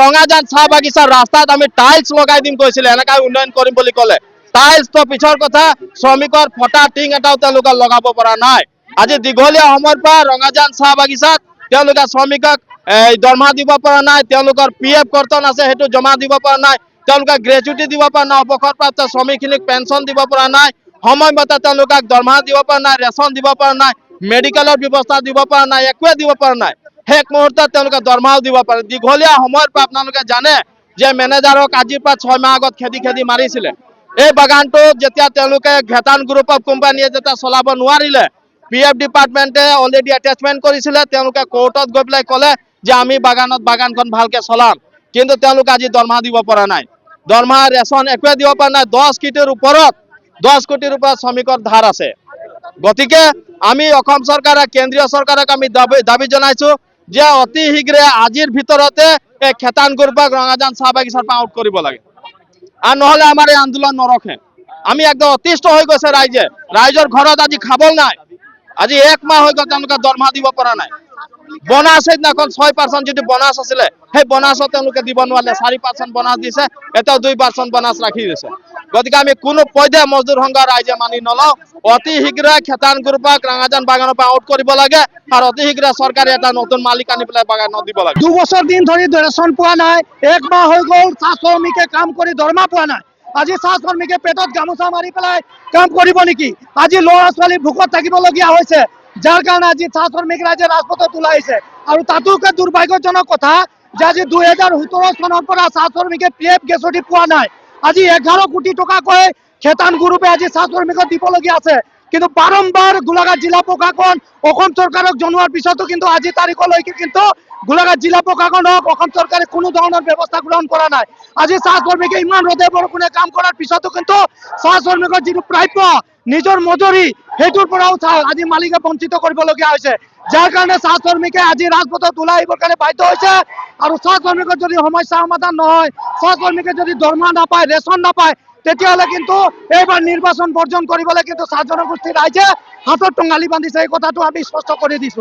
ৰঙাজান চাহ বাগিচাৰ ৰাস্তাত আমি টাইলছ লগাই দিম কৈছিলে, এনেকৈ উন্নয়ন কৰিম বুলি ক'লে। টাইলছ তো পিছৰ কথা, শ্ৰমিকৰ ফটা টিং এটাও তেওঁলোকে লগাব পৰা নাই। আজি দীঘলীয়া সময়ৰ পৰা ৰঙাজান চাহ বাগিচাত তেওঁলোকে শ্ৰমিকক দৰমহা দিব পৰা নাই, তেওঁলোকৰ PF কৰ্তন আছে সেইটো জমা দিব পৰা নাই, তেওঁলোকে গ্ৰেজুইটি দিব পৰা নাই, অৱসৰপ্ৰাপ্ত শ্ৰমিকখিনিক পেঞ্চন দিব পৰা নাই, সময়মতে তেওঁলোকক দৰমহা দিব পৰা নাই, ৰেচন দিব পৰা নাই, মেডিকেলৰ ব্যৱস্থা দিব পৰা নাই, একোৱে দিব পৰা নাই। শেষ মুহূৰ্তত তেওঁলোকে দৰমহাও দিব পাৰে। দীঘলীয়া সময়ৰ পৰা আপোনালোকে জানে যে মেনেজাৰক আজিৰ পৰা 6 মাহ আগত খেদি মাৰিছিলে। এই বাগানটো যেতিয়া তেওঁলোকে ঘেটান গ্ৰুপ অফ কোম্পানীয়ে যেতিয়া চলাব নোৱাৰিলে, PF ডিপাৰ্টমেণ্টে অলৰেডি এটেচমেণ্ট কৰিছিলে, তেওঁলোকে কোৰ্টত গৈ পেলাই ক'লে যে আমি বাগানখন ভালকে চলাম, কিন্তু তেওঁলোকে আজি দৰমহা দিব পৰা নাই, দৰমহা ৰেচন একোৱে দিব পৰা নাই। 10 কোটিৰ ওপৰত শ্ৰমিকৰ ধাৰ আছে। গতিকে আমি অসম চৰকাৰক, কেন্দ্ৰীয় চৰকাৰক আমি দাবী জনাইছো যে অতি শীঘ্ৰে আজিৰ ভিতৰতে এই খেতান গ্ৰুপক ৰঙাজান চাহ বাগিচাৰ পৰা আউট কৰিব লাগে, আৰু নহ'লে আমাৰ এই আন্দোলন নৰখে। আমি একদম অতিষ্ঠ হৈ গৈছে ৰাইজৰ ঘৰত আজি খাবল নাই। আজি 1 মাহ হৈ গ'ল তেওঁলোকে দৰমহা দিব পৰা নাই। বোনাছ সেইদিনাখন 6% যদি বোনাছ আছিলে, সেই বোনাছো তেওঁলোকে দিব নোৱাৰিলে। 4% বোনাছ দিছে, এতিয়াও 2% বোনাছ ৰাখি দিছে। গতিকে আমি কোনো পধ্যে মজদুৰ সংঘৰ ৰাইজে মানি নলওঁ। অতি শীঘ্ৰে খেতান গ্ৰুপক ৰঙাজান বাগানৰ পৰা আউট কৰিব লাগে, আৰু অতি শীঘ্ৰে চৰকাৰে এটা নতুন মালিক আনি পেলাই বাগানত দিব লাগে। 2 বছৰ দিন ধৰি ৰেচন পোৱা নাই, 1 মাহ হৈ গ'ল চাহ শ্ৰমিকে কাম কৰি দৰমহা পোৱা নাই। আজি চাহ শ্ৰমিকে পেটত গামোচা মাৰি পেলাই কাম কৰিব নেকি? আজি ল'ৰা ছোৱালী ভোকত থাকিবলগীয়া হৈছে, যাৰ কাৰণে আজি চাহ শ্ৰমিক ৰাইজে ৰাজপথত ওলাই আহিছে। আৰু তাতোকে দুৰ্ভাগ্যজনক কথা যে আজি 2017 চনৰ পৰা চাহ শ্ৰমিকে PF গ্ৰেজুইটি পোৱা নাই। আজি 11 কোটি টকাকৈ খেতান গ্ৰুপে আজি চাহ শ্ৰমিকক দিবলগীয়া আছে, কিন্তু বাৰম্বাৰ গোলাঘাট জিলা প্ৰশাসন অসম চৰকাৰক জনোৱাৰ পিছতো কিন্তু আজি তাৰিখলৈকে কিন্তু গোলাঘাট জিলা প্ৰশাসন হওক, অসম চৰকাৰে কোনো ধৰণৰ ব্যৱস্থা গ্ৰহণ কৰা নাই। আজি চাহ শ্ৰমিকে ইমান ৰ'দে বৰষুণে কাম কৰাৰ পিছতো কিন্তু চাহ শ্ৰমিকৰ যিটো প্ৰাপ্য নিজৰ মজুৰি, সেইটোৰ পৰাও আজি মালিকে বঞ্চিত কৰিবলগীয়া হৈছে, যাৰ কাৰণে চাহ শ্ৰমিকে আজি ৰাজপথত ওলাই আহিবৰ কাৰণে বাধ্য হৈছে। আৰু চাহ শ্ৰমিকৰ যদি সমস্যা সমাধান নহয়, চাহ শ্ৰমিকে যদি দৰমহা নাপায়, ৰেচন নাপায়, তেতিয়াহ'লে কিন্তু এইবাৰ নিৰ্বাচন বৰ্জন কৰিবলৈ কিন্তু চাহ জনগোষ্ঠীৰ ৰাইজে হাতত টঙালি বান্ধিছে। এই কথাটো আমি স্পষ্ট কৰি দিছো।